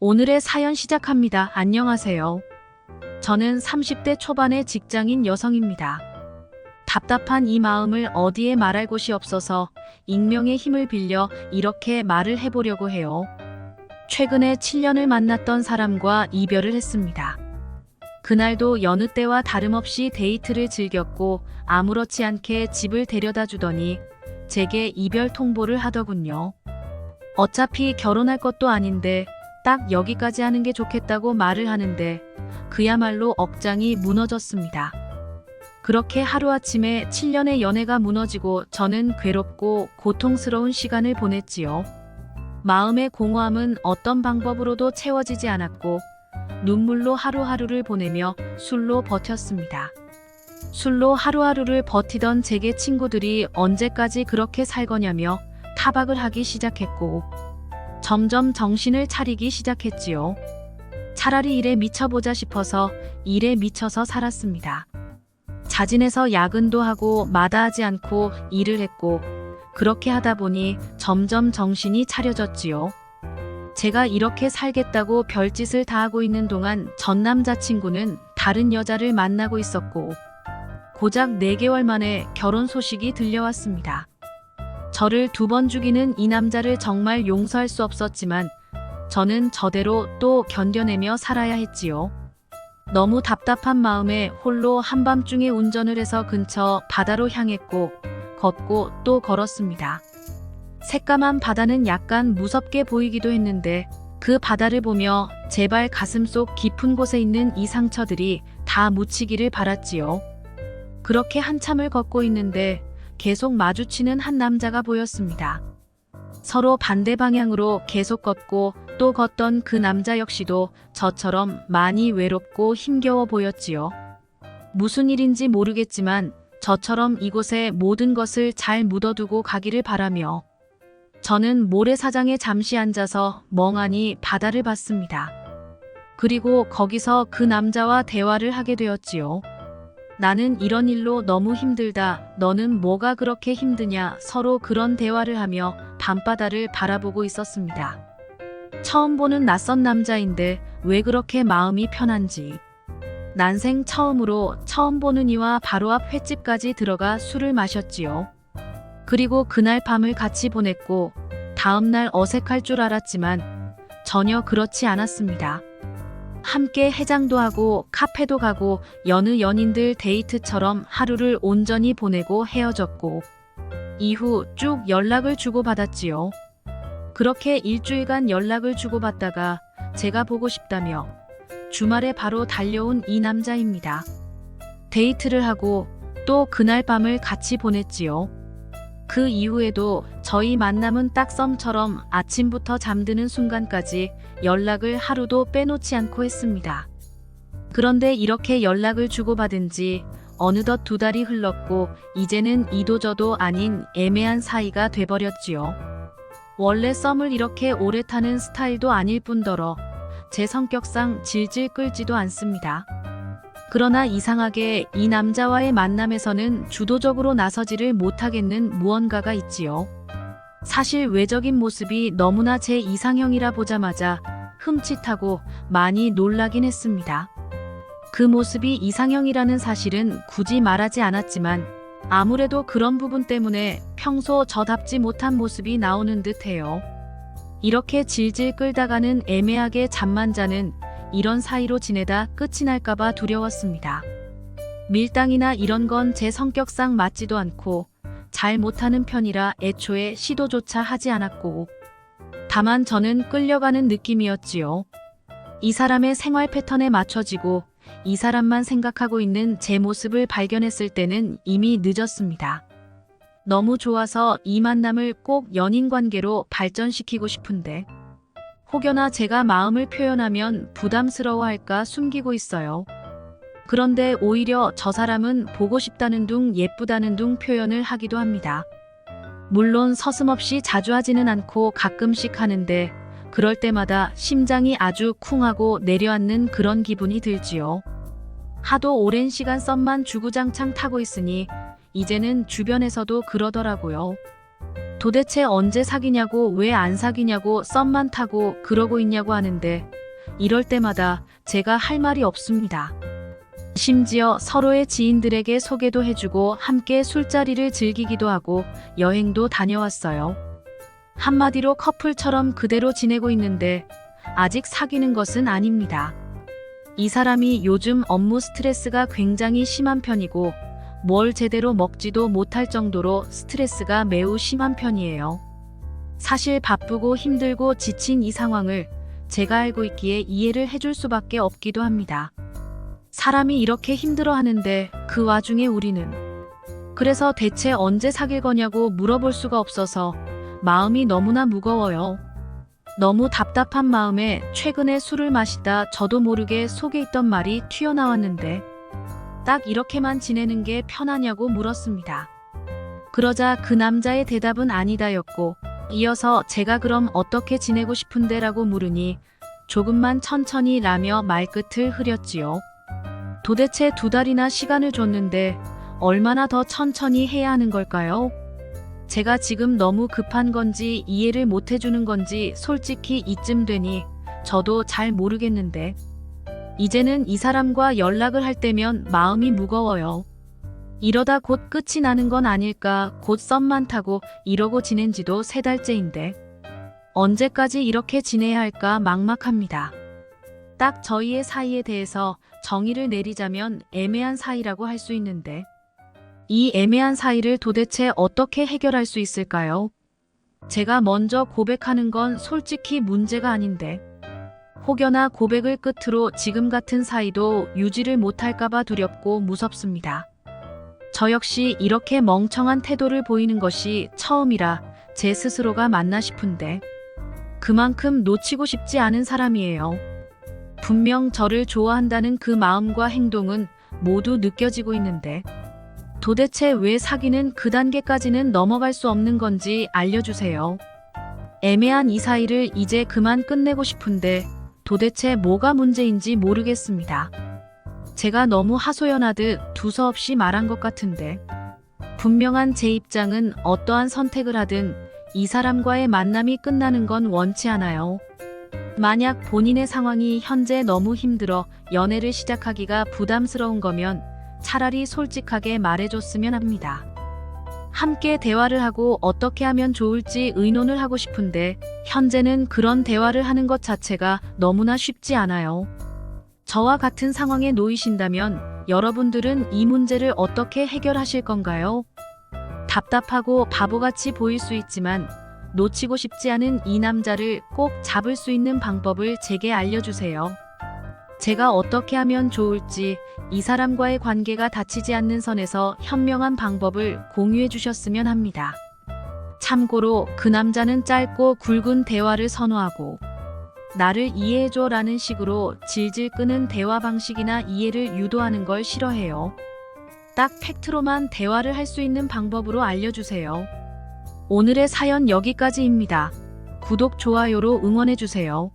오늘의 사연 시작합니다. 안녕하세요. 저는 30대 초반의 직장인 여성입니다. 답답한 이 마음을 어디에 말할 곳이 없어서 익명의 힘을 빌려 이렇게 말을 해보려고 해요. 최근에 7년을 만났던 사람과 이별을 했습니다. 그날도 여느 때와 다름없이 데이트를 즐겼고 아무렇지 않게 집을 데려다 주더니 제게 이별 통보를 하더군요. 어차피 결혼할 것도 아닌데 딱 여기까지 하는 게 좋겠다고 말을 하는데 그야말로 억장이 무너졌습니다. 그렇게 하루아침에 7년의 연애가 무너지고 저는 괴롭고 고통스러운 시간을 보냈지요. 마음의 공허함은 어떤 방법으로도 채워지지 않았고 눈물로 하루하루를 보내며 술로 버텼습니다. 술로 하루하루를 버티던 제게 친구들이 언제까지 그렇게 살 거냐며 타박을 하기 시작했고 점점 정신을 차리기 시작했지요. 차라리 일에 미쳐보자 싶어서 일에 미쳐서 살았습니다. 자진해서 야근도 하고 마다하지 않고 일을 했고 그렇게 하다 보니 점점 정신이 차려졌지요. 제가 이렇게 살겠다고 별짓을 다 하고 있는 동안 전 남자친구는 다른 여자를 만나고 있었고 고작 4개월 만에 결혼 소식이 들려왔습니다. 저를 2번 죽이는 이 남자를 정말 용서할 수 없었지만 저는 저대로 또 견뎌내며 살아야 했지요. 너무 답답한 마음에 홀로 한밤중에 운전을 해서 근처 바다로 향했고 걷고 또 걸었습니다. 새까만 바다는 약간 무섭게 보이기도 했는데 그 바다를 보며 제발 가슴속 깊은 곳에 있는 이 상처들이 다 묻히기를 바랐지요. 그렇게 한참을 걷고 있는데 계속 마주치는 한 남자가 보였습니다. 서로 반대 방향으로 계속 걷고 또 걷던 그 남자 역시도 저처럼 많이 외롭고 힘겨워 보였지요. 무슨 일인지 모르겠지만 저처럼 이곳에 모든 것을 잘 묻어두고 가기를 바라며 저는 모래사장에 잠시 앉아서 멍하니 바다를 봤습니다. 그리고 거기서 그 남자와 대화를 하게 되었지요. 나는 이런 일로 너무 힘들다. 너는 뭐가 그렇게 힘드냐. 서로 그런 대화를 하며 밤바다를 바라보고 있었습니다. 처음 보는 낯선 남자인데 왜 그렇게 마음이 편한지. 난생 처음으로 처음 보는 이와 바로 앞 횟집까지 들어가 술을 마셨지요. 그리고 그날 밤을 같이 보냈고 다음날 어색할 줄 알았지만 전혀 그렇지 않았습니다. 함께 해장도 하고 카페도 가고 여느 연인들 데이트처럼 하루를 온전히 보내고 헤어졌고 이후 쭉 연락을 주고받았지요. 그렇게 일주일간 연락을 주고받다가 제가 보고 싶다며 주말에 바로 달려온 이 남자입니다. 데이트를 하고 또 그날 밤을 같이 보냈지요. 그 이후에도 저희 만남은 딱 썸처럼 아침부터 잠드는 순간까지 연락을 하루도 빼놓지 않고 했습니다. 그런데 이렇게 연락을 주고받은 지 어느덧 2달이 흘렀고 이제는 이도저도 아닌 애매한 사이가 돼버렸지요. 원래 썸을 이렇게 오래 타는 스타일도 아닐 뿐더러 제 성격상 질질 끌지도 않습니다. 그러나 이상하게 이 남자와의 만남에서는 주도적으로 나서지를 못하겠는 무언가가 있지요. 사실 외적인 모습이 너무나 제 이상형이라 보자마자 흠칫하고 많이 놀라긴 했습니다. 그 모습이 이상형이라는 사실은 굳이 말하지 않았지만 아무래도 그런 부분 때문에 평소 저답지 못한 모습이 나오는 듯해요. 이렇게 질질 끌다가는 애매하게 잠만 자는 이런 사이로 지내다 끝이 날까봐 두려웠습니다. 밀당이나 이런 건 제 성격상 맞지도 않고 잘 못하는 편이라 애초에 시도조차 하지 않았고 다만 저는 끌려가는 느낌이었지요. 이 사람의 생활 패턴에 맞춰지고 이 사람만 생각하고 있는 제 모습을 발견했을 때는 이미 늦었습니다. 너무 좋아서 이 만남을 꼭 연인 관계로 발전시키고 싶은데 혹여나 제가 마음을 표현하면 부담스러워할까 숨기고 있어요. 그런데 오히려 저 사람은 보고 싶다는 둥 예쁘다는 둥 표현을 하기도 합니다. 물론 서슴없이 자주 하지는 않고 가끔씩 하는데 그럴 때마다 심장이 아주 쿵하고 내려앉는 그런 기분이 들지요. 하도 오랜 시간 썸만 주구장창 타고 있으니 이제는 주변에서도 그러더라고요. 도대체 언제 사귀냐고, 왜 안 사귀냐고, 썸만 타고 그러고 있냐고 하는데 이럴 때마다 제가 할 말이 없습니다. 심지어 서로의 지인들에게 소개도 해주고 함께 술자리를 즐기기도 하고 여행도 다녀왔어요. 한마디로 커플처럼 그대로 지내고 있는데 아직 사귀는 것은 아닙니다. 이 사람이 요즘 업무 스트레스가 굉장히 심한 편이고 뭘 제대로 먹지도 못할 정도로 스트레스가 매우 심한 편이에요. 사실 바쁘고 힘들고 지친 이 상황을 제가 알고 있기에 이해를 해줄 수밖에 없기도 합니다. 사람이 이렇게 힘들어 하는데 그 와중에 우리는. 그래서 대체 언제 사귈 거냐고 물어볼 수가 없어서 마음이 너무나 무거워요. 너무 답답한 마음에 최근에 술을 마시다 저도 모르게 속에 있던 말이 튀어나왔는데 딱 이렇게만 지내는 게 편하냐고 물었습니다. 그러자 그 남자의 대답은 아니다였고 이어서 제가 그럼 어떻게 지내고 싶은데 라고 물으니 조금만 천천히 라며 말끝을 흐렸지요. 도대체 2달이나 시간을 줬는데 얼마나 더 천천히 해야 하는 걸까요? 제가 지금 너무 급한 건지 이해를 못 해주는 건지 솔직히 이쯤 되니 저도 잘 모르겠는데 이제는 이 사람과 연락을 할 때면 마음이 무거워요. 이러다 곧 끝이 나는 건 아닐까, 곧 썸만 타고 이러고 지낸 지도 3달째인데 언제까지 이렇게 지내야 할까 막막합니다. 딱 저희의 사이에 대해서 정의를 내리자면 애매한 사이라고 할 수 있는데 이 애매한 사이를 도대체 어떻게 해결할 수 있을까요? 제가 먼저 고백하는 건 솔직히 문제가 아닌데 혹여나 고백을 끝으로 지금 같은 사이도 유지를 못할까봐 두렵고 무섭습니다. 저 역시 이렇게 멍청한 태도를 보이는 것이 처음이라 제 스스로가 맞나 싶은데 그만큼 놓치고 싶지 않은 사람이에요. 분명 저를 좋아한다는 그 마음과 행동은 모두 느껴지고 있는데 도대체 왜 사귀는 그 단계까지는 넘어갈 수 없는 건지 알려주세요. 애매한 이 사이를 이제 그만 끝내고 싶은데 도대체 뭐가 문제인지 모르겠습니다. 제가 너무 하소연하듯 두서없이 말한 것 같은데 분명한 제 입장은 어떠한 선택을 하든 이 사람과의 만남이 끝나는 건 원치 않아요. 만약 본인의 상황이 현재 너무 힘들어 연애를 시작하기가 부담스러운 거면 차라리 솔직하게 말해줬으면 합니다. 함께 대화를 하고 어떻게 하면 좋을지 의논을 하고 싶은데 현재는 그런 대화를 하는 것 자체가 너무나 쉽지 않아요. 저와 같은 상황에 놓이신다면 여러분들은 이 문제를 어떻게 해결하실 건가요? 답답하고 바보같이 보일 수 있지만 놓치고 싶지 않은 이 남자를 꼭 잡을 수 있는 방법을 제게 알려주세요. 제가 어떻게 하면 좋을지 이 사람과의 관계가 닫히지 않는 선에서 현명한 방법을 공유해 주셨으면 합니다. 참고로 그 남자는 짧고 굵은 대화를 선호하고 나를 이해해줘 라는 식으로 질질 끄는 대화 방식이나 이해를 유도하는 걸 싫어해요. 딱 팩트로만 대화를 할 수 있는 방법으로 알려주세요. 오늘의 사연 여기까지입니다. 구독, 좋아요로 응원해주세요.